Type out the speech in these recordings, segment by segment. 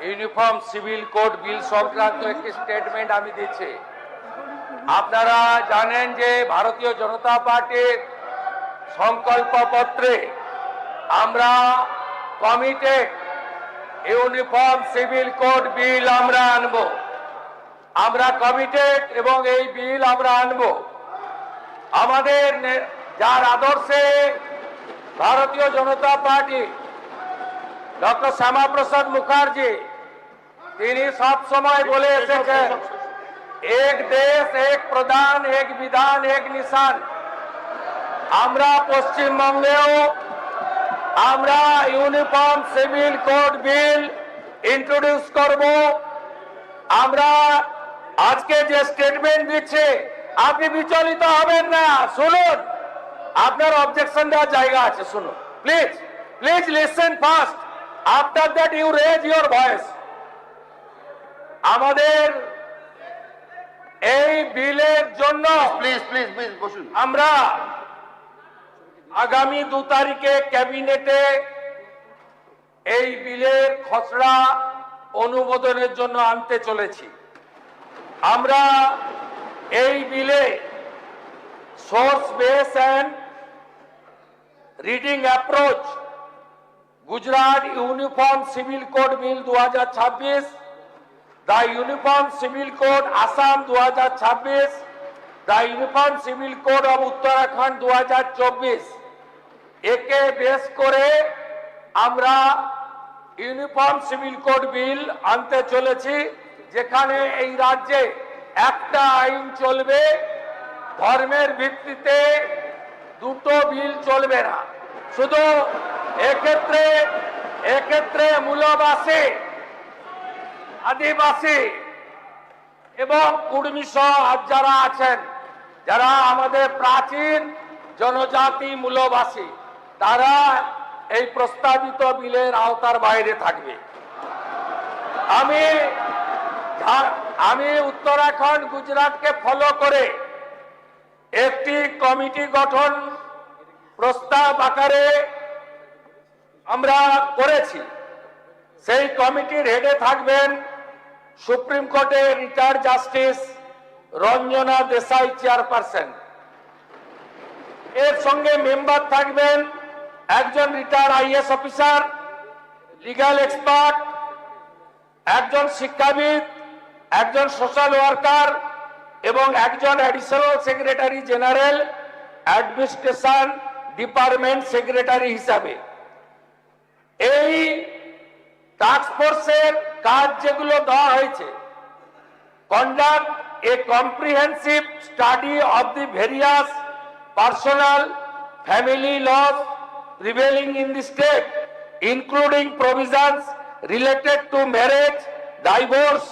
Uniform civil code বিল সংক্রান্ত একটি statement আমি দিচ্ছি। আপনারা জানেন যে ভারতীয় জনতা পার্টির সংকল্পপত্রে আমরা কমিটেড ইউনিফর্ম সিভিল কোড বিল আমরা আনব। আমরা কমিটেড এবং এই বিল আমরা আনব। আমাদের যার আদর্শে ভারতীয় জনতা পার্টি ডক্টর শ্যামাপ্রসাদ মুখার্জি তিনি সব সময় বলে এসেছেন, এক দেশ এক প্রধান এক বিধান এক নিশান। আমরা পশ্চিমবঙ্গেও আমরা ইউনিফর্ম সিভিল কোড বিল ইন্ট্রোডিউস করব। আমরা আজকে যে স্টেটমেন্ট দিচ্ছে আপনি বিচলিত হবেন না, শুনুন। আপনার অবজেকশন দেওয়ার জায়গা আছে, শুনুন please. Please listen first, after that you raise your voice. আমাদের এই বিলের জন্য প্লিজ প্লিজ প্লিজ বসুন। আমরা আগামী 2 তারিখে ক্যাবিনেটে এই বিলের খসড়া অনুমোদনের জন্য আনতে চলেছি। আমরা এই বিলে source base and reading approach Gujarat uniform civil code bill 2026, the Uniform Civil Code Assam 2026, the Uniform Civil Code of Uttarakhand 2024 একে বেস করে আমরা ইউনিফর্ম সিভিল কোড বিল আনতে চলেছি, যেখানে এই রাজ্যে একটা আইন চলবে, ধর্মের ভিত্তিতে দুটো বিল চলবে না। শুধু এক্ষেত্রে মূলবাসী, আদিবাসী এবং কুর্মী সহ যারা আছেন, যারা আমাদের প্রাচীন জনজাতি মূলবাসী, তারা এই প্রস্তাবিত বিলের আওতার বাইরে থাকবে। আমি উত্তরাখণ্ড গুজরাটকে ফলো করে একটি কমিটি গঠন প্রস্তাব আকারে আমরা করেছি। সেই কমিটির হেডে থাকবেন সুপ্রিম কোর্টের retired justice Ranjana Desai chairperson. এর সঙ্গে মেম্বার থাকবেন একজন retired IAS officer, legal expert, একজন শিক্ষাবিদ, একজন সোশ্যাল ওয়ার্কার এবং একজন additional secretary general administration department secretary হিসাবে। এই টাস্ক ফোর্সের কাজ যেগুলো দেওয়া হয়েছে, conduct a comprehensive study of the various personal family laws prevailing in the state, including provisions related to marriage, divorce,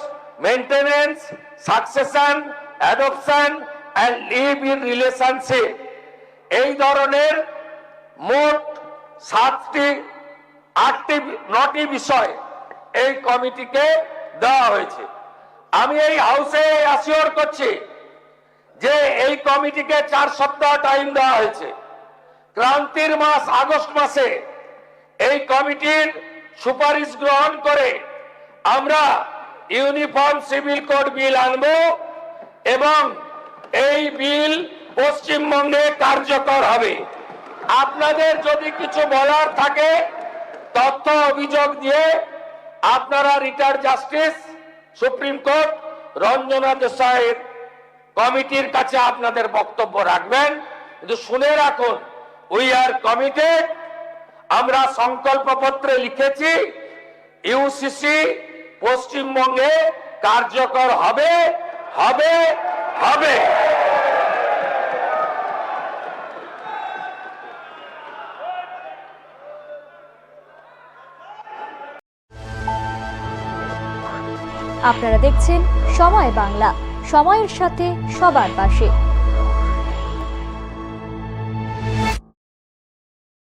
maintenance, succession, adoption and live-in relationship। এই ধরনের মোট 8টি বিষয় এই কমিটিকে দেওয়া হয়েছে। আমি এই হাউসে অ্যাসিওর করছি যে এই কমিটিকে 4 সপ্তাহ টাইম দেওয়া হয়েছে। ক্রান্তির মাস আগস্ট মাসে এই কমিটির সুপারিশ গ্রহণ করে আমরা ইউনিফর্ম সিভিল কোড বিল আনব এবং এই বিল পশ্চিমবঙ্গে কার্যকর হবে। আপনাদের যদি কিছু বলার থাকে তথ্য অভিযোগ দিয়ে আপনারা retired justice supreme court Ranjana দেশাইয়ের কমিটির কাছে আপনাদের বক্তব্য রাখবেন। কিন্তু শুনে রাখুন, উই আর কমিটেড। আমরা সংকল্পপত্রে লিখেছি ইউসিসি পশ্চিমবঙ্গে কার্যকর হবে হবে হবে। আপনারা দেখছেন সময় বাংলা, সময়ের সাথে সবার পাশে।